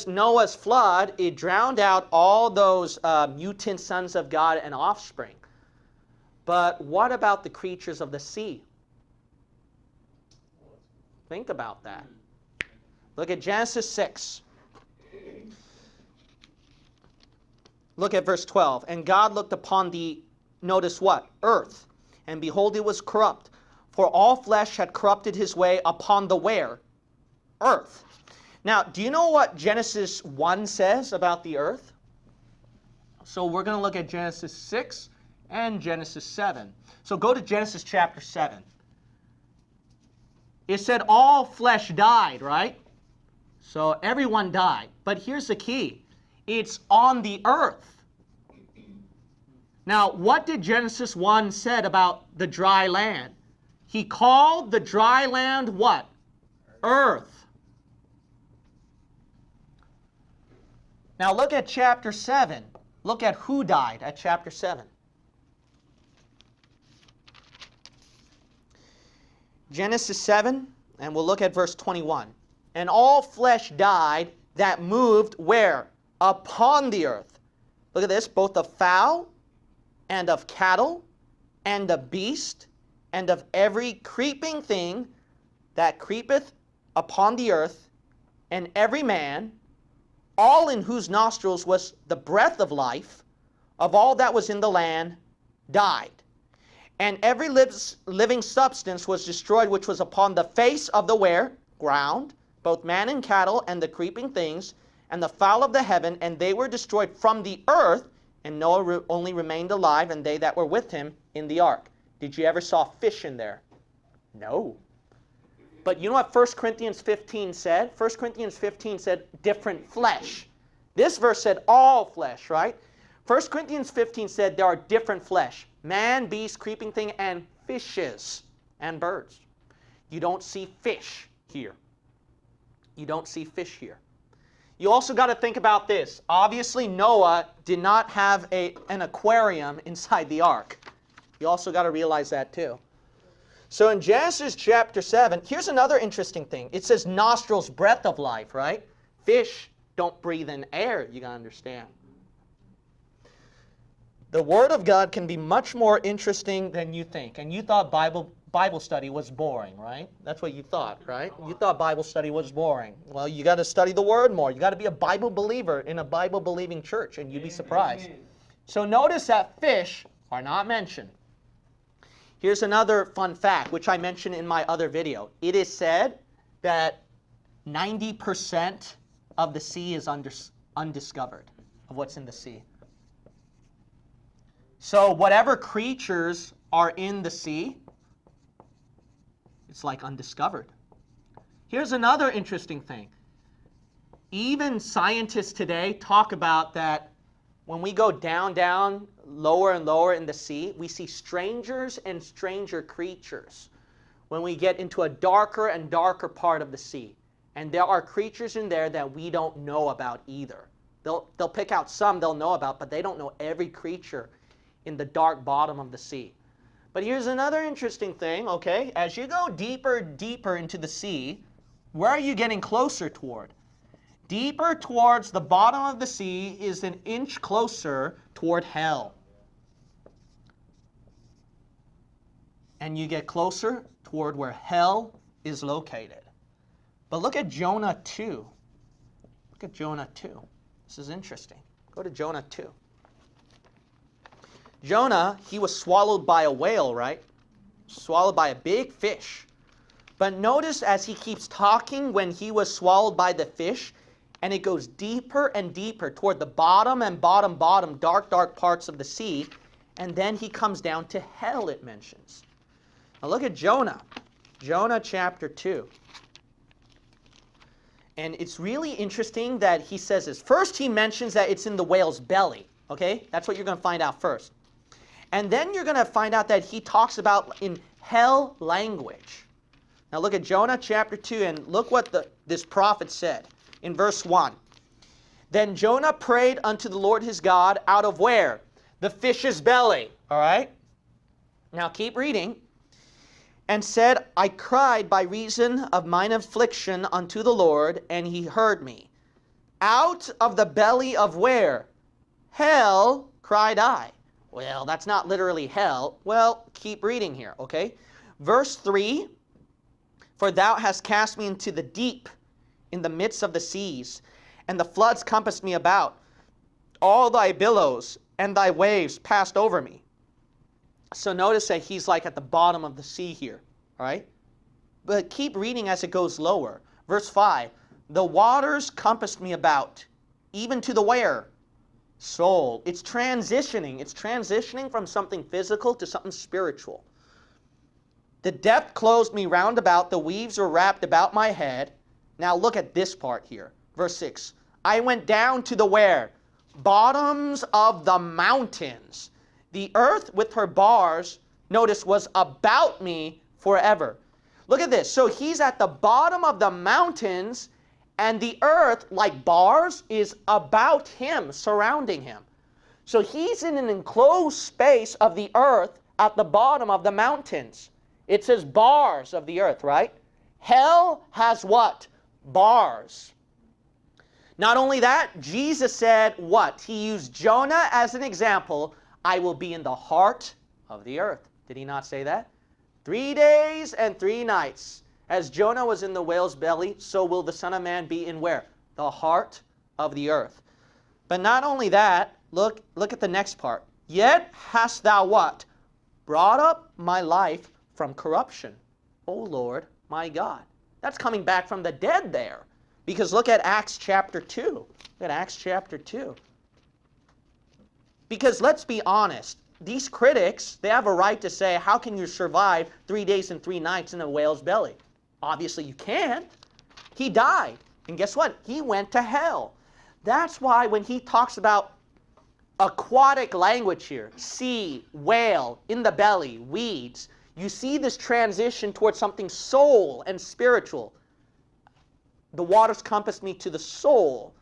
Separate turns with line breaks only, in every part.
Noah's flood, it drowned out all those mutant sons of God and offspring. But what about the creatures of the sea? Think about that. Look at Genesis 6. Look at verse 12. And God looked upon the, notice what? Earth. And behold, it was corrupt. For all flesh had corrupted his way upon the where? Earth. Now, do you know what Genesis 1 says about the earth? So we're going to look at Genesis 6 and Genesis 7. So go to Genesis chapter 7. It said all flesh died, right? So everyone died. But here's the key. It's on the earth. Now, what did Genesis 1 said about the dry land? He called the dry land what? Earth. Now look at chapter 7. Look at who died at chapter 7. Genesis 7, and we'll look at verse 21. And all flesh died that moved where? Upon the earth. Look at this, both of fowl and of cattle and of beast and of every creeping thing that creepeth upon the earth, and every man, all in whose nostrils was the breath of life, of all that was in the land, died. And every living substance was destroyed which was upon the face of the where? Ground, both man and cattle, and the creeping things, and the fowl of the heaven, and they were destroyed from the earth, and Noah only remained alive, and they that were with him in the ark. Did you ever saw fish in there? No. But you know what 1 Corinthians 15 said? 1 Corinthians 15 said different flesh. This verse said all flesh, right? 1 Corinthians 15 said there are different flesh. Man, beast, creeping thing, and fishes and birds. You don't see fish here. You don't see fish here. You also got to think about this. Obviously, Noah did not have an aquarium inside the ark. You also got to realize that too. So in Genesis chapter 7, here's another interesting thing. It says nostrils, breath of life, right? Fish don't breathe in air, you got to understand. The Word of God can be much more interesting than you think. And you thought Bible study was boring, right? That's what you thought, right? You thought Bible study was boring. Well, you got to study the Word more. You got to be a Bible believer in a Bible-believing church, and you'd be surprised. So notice that fish are not mentioned. Here's another fun fact, which I mentioned in my other video. It is said that 90% of the sea is undiscovered, of what's in the sea. So whatever creatures are in the sea, it's like undiscovered. Here's another interesting thing. Even scientists today talk about that when we go down, lower and lower in the sea, we see strangers and stranger creatures when we get into a darker and darker part of the sea. And there are creatures in there that we don't know about either. They'll pick out some they'll know about, but they don't know every creature in the dark bottom of the sea. But here's another interesting thing, okay? As you go deeper into the sea, where are you getting closer toward? Deeper towards the bottom of the sea is an inch closer toward hell. And you get closer toward where hell is located. But look at Jonah 2. Look at Jonah 2. This is interesting. Go to Jonah 2. Jonah, he was swallowed by a whale, right? Swallowed by a big fish. But notice as he keeps talking when he was swallowed by the fish, and it goes deeper and deeper toward the bottom and bottom, dark parts of the sea, and then he comes down to hell, it mentions. Now look at Jonah. Jonah chapter 2. And it's really interesting that he says this. First he mentions that it's in the whale's belly. Okay? That's what you're going to find out first. And then you're going to find out that he talks about in hell language. Now look at Jonah chapter 2 and look what this prophet said in verse 1. Then Jonah prayed unto the Lord his God out of where? The fish's belly. All right? Now keep reading. And said, I cried by reason of mine affliction unto the Lord, and he heard me. Out of the belly of where? Hell, cried I. Well, that's not literally hell. Well, keep reading here, okay? Verse 3, for thou hast cast me into the deep, in the midst of the seas, and the floods compassed me about. All thy billows and thy waves passed over me. So notice that he's like at the bottom of the sea here, all right? But keep reading as it goes lower. Verse 5, the waters compassed me about, even to the where? Soul. It's transitioning. It's transitioning from something physical to something spiritual. The depth closed me round about. The weaves were wrapped about my head. Now look at this part here. Verse 6. I went down to the where? Bottoms of the mountains. The earth with her bars, notice, was about me forever. Look at this. So he's at the bottom of the mountains, and the earth, like bars, is about him, surrounding him. So he's in an enclosed space of the earth at the bottom of the mountains. It says bars of the earth, right? Hell has what? Bars. Not only that, Jesus said what? He used Jonah as an example. I will be in the heart of the earth. Did he not say that? 3 days and 3 nights. As Jonah was in the whale's belly, so will the Son of Man be in where? The heart of the earth. But not only that, look at the next part. Yet hast thou what? Brought up my life from corruption, O Lord my God. That's coming back from the dead there. Because look at Acts chapter 2. Look at Acts chapter 2. Because let's be honest, these critics, they have a right to say, how can you survive 3 days and 3 nights in a whale's belly? Obviously you can't. He died. And guess what? He went to hell. That's why when he talks about aquatic language here, sea, whale, in the belly, weeds, you see this transition towards something soul and spiritual. The waters compassed me to the soul.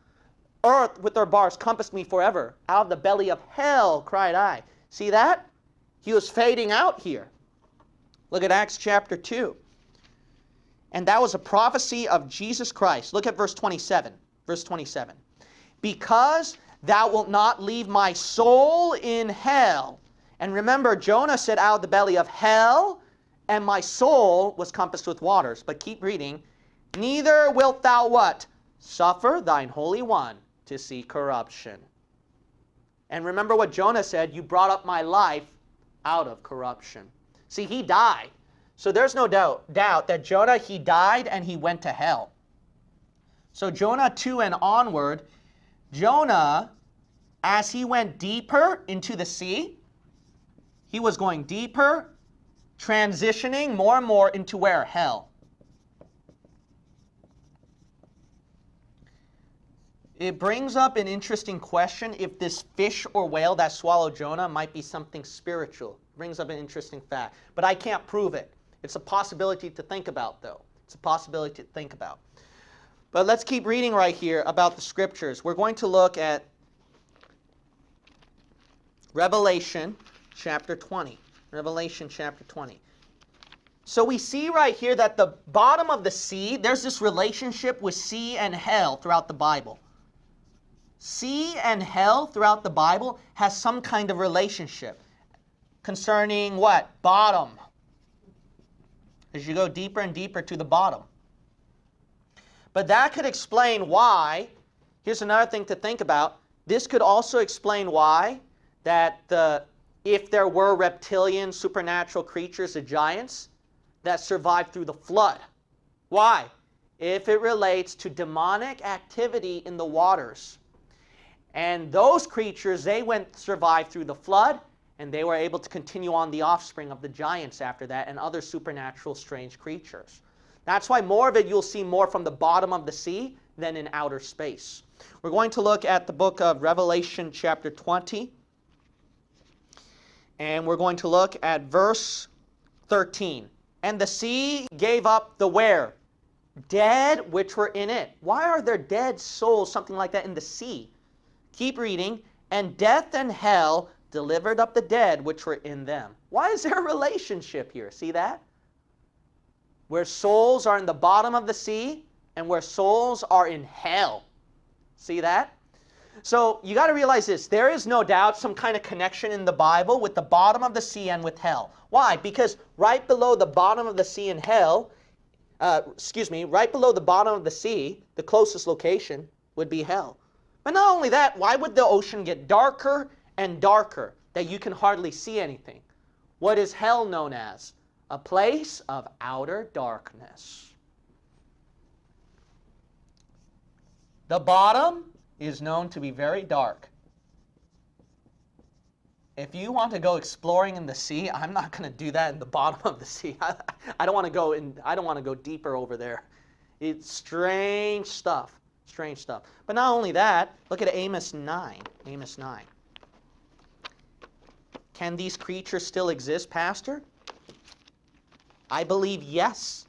Earth with her bars compassed me forever. Out of the belly of hell cried I. See that? He was fading out here. Look at Acts chapter 2. And that was a prophecy of Jesus Christ. Look at verse 27. Verse 27. Because thou wilt not leave my soul in hell. And remember, Jonah said, out of the belly of hell, and my soul was compassed with waters. But keep reading. Neither wilt thou what? Suffer thine Holy One to see corruption. And remember what Jonah said, you brought up my life out of corruption. See, he died. So there's no doubt that Jonah, he died and he went to hell. So Jonah 2 and onward, Jonah, as he went deeper into the sea, he was going deeper, transitioning more and more into where? Hell. It brings up an interesting question if this fish or whale that swallowed Jonah might be something spiritual. It brings up an interesting fact. But I can't prove it. It's a possibility to think about, though. It's a possibility to think about. But let's keep reading right here about the scriptures. We're going to look at Revelation chapter 20. Revelation chapter 20. So we see right here that the bottom of the sea, there's this relationship with sea and hell throughout the Bible. Sea and hell throughout the Bible has some kind of relationship concerning what? Bottom. As you go deeper and deeper to the bottom. But that could explain why, here's another thing to think about, this could also explain why that if there were reptilian supernatural creatures, the giants, that survived through the flood. Why? If it relates to demonic activity in the waters. And those creatures, they survived through the flood, and they were able to continue on the offspring of the giants after that and other supernatural strange creatures. That's why more of it you'll see more from the bottom of the sea than in outer space. We're going to look at the book of Revelation chapter 20. And we're going to look at verse 13. And the sea gave up the where? Dead which were in it. Why are there dead souls, something like that, in the sea? Keep reading. And death and hell delivered up the dead which were in them. Why is there a relationship here? See that? Where souls are in the bottom of the sea and where souls are in hell. See that? So you got to realize this. There is no doubt some kind of connection in the Bible with the bottom of the sea and with hell. Why? Because right below the bottom of the sea and hell, right below the bottom of the sea, the closest location would be hell. But not only that, why would the ocean get darker and darker that you can hardly see anything? What is hell known as? A place of outer darkness. The bottom is known to be very dark. If you want to go exploring in the sea, I'm not going to do that in the bottom of the sea. I don't want to go in. I don't want to go deeper over there. It's strange stuff. Strange stuff. But not only that, look at Amos 9. Amos 9. Can these creatures still exist, Pastor? I believe yes.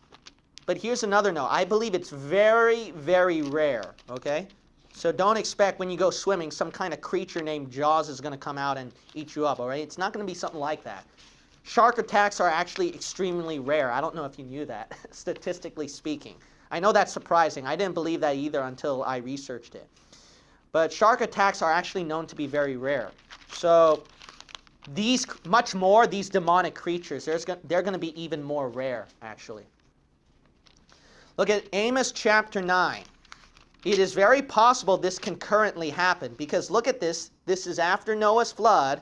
But here's another note. I believe it's very, very rare. Okay? So don't expect when you go swimming some kind of creature named Jaws is going to come out and eat you up, all right? It's not going to be something like that. Shark attacks are actually extremely rare. I don't know if you knew that, statistically speaking. I know that's surprising. I didn't believe that either until I researched it. But shark attacks are actually known to be very rare. So these demonic creatures, they're going to be even more rare, actually. Look at Amos chapter 9. It is very possible this can currently happen because look at this. This is after Noah's flood.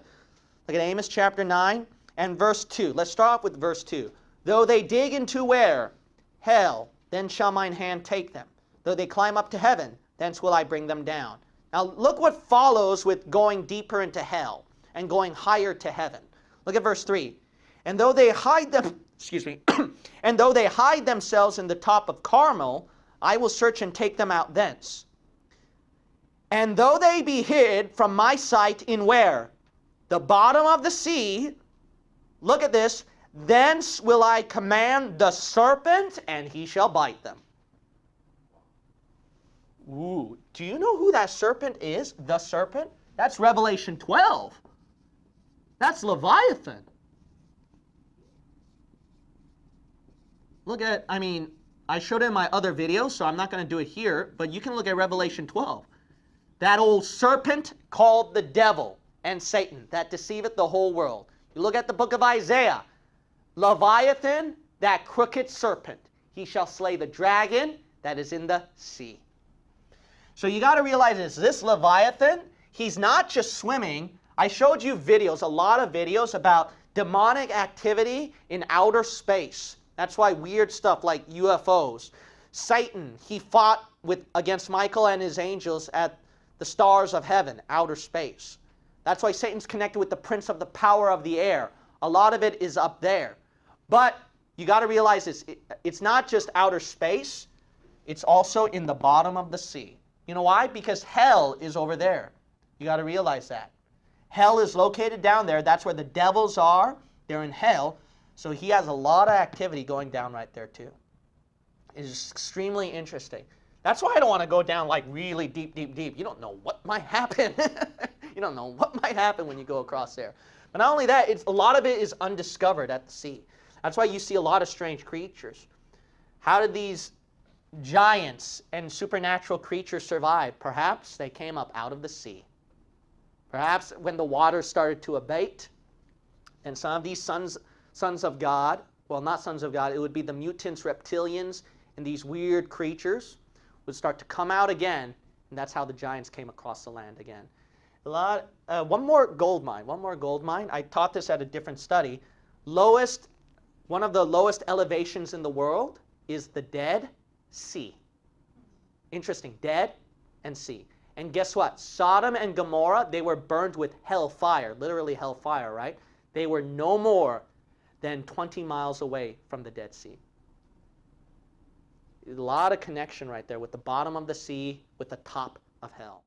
Look at Amos chapter 9 and verse 2. Let's start off with verse 2. Though they dig into where? Hell, then shall mine hand take them. Though they climb up to heaven, thence will I bring them down. Now look what follows with going deeper into hell and going higher to heaven. Look at verse 3. And though they hide them, and though they hide themselves in the top of Carmel, I will search and take them out thence. And though they be hid from my sight in where? The bottom of the sea. Look at this. Thence will I command the serpent, and he shall bite them. Ooh, do you know who that serpent is? The serpent? That's Revelation 12. That's Leviathan. Look at, I showed it in my other video, so I'm not going to do it here, but you can look at Revelation 12. That old serpent called the devil and Satan, that deceiveth the whole world. You look at the book of Isaiah. Leviathan, that crooked serpent. He shall slay the dragon that is in the sea. So you got to realize this Leviathan, he's not just swimming. I showed you videos, a lot of videos about demonic activity in outer space. That's why weird stuff like UFOs. Satan, he fought against Michael and his angels at the stars of heaven, outer space. That's why Satan's connected with the prince of the power of the air. A lot of it is up there. But you got to realize this. It's not just outer space. It's also in the bottom of the sea. You know why? Because hell is over there. You got to realize that. Hell is located down there. That's where the devils are. They're in hell. So he has a lot of activity going down right there too. It's extremely interesting. That's why I don't want to go down like really deep, deep, deep. You don't know what might happen. You don't know what might happen when you go across there. But not only that, a lot of it is undiscovered at the sea. That's why you see a lot of strange creatures. How did these giants and supernatural creatures survive? Perhaps they came up out of the sea. Perhaps when the water started to abate, and some of these sons of God, well, not sons of God, it would be the mutants, reptilians, and these weird creatures would start to come out again, and that's how the giants came across the land again. One more gold mine. I taught this at a different study. One of the lowest elevations in the world is the Dead Sea. Interesting, dead and sea. And guess what? Sodom and Gomorrah, they were burned with hellfire, literally hellfire, right? They were no more than 20 miles away from the Dead Sea. A lot of connection right there with the bottom of the sea, with the top of hell.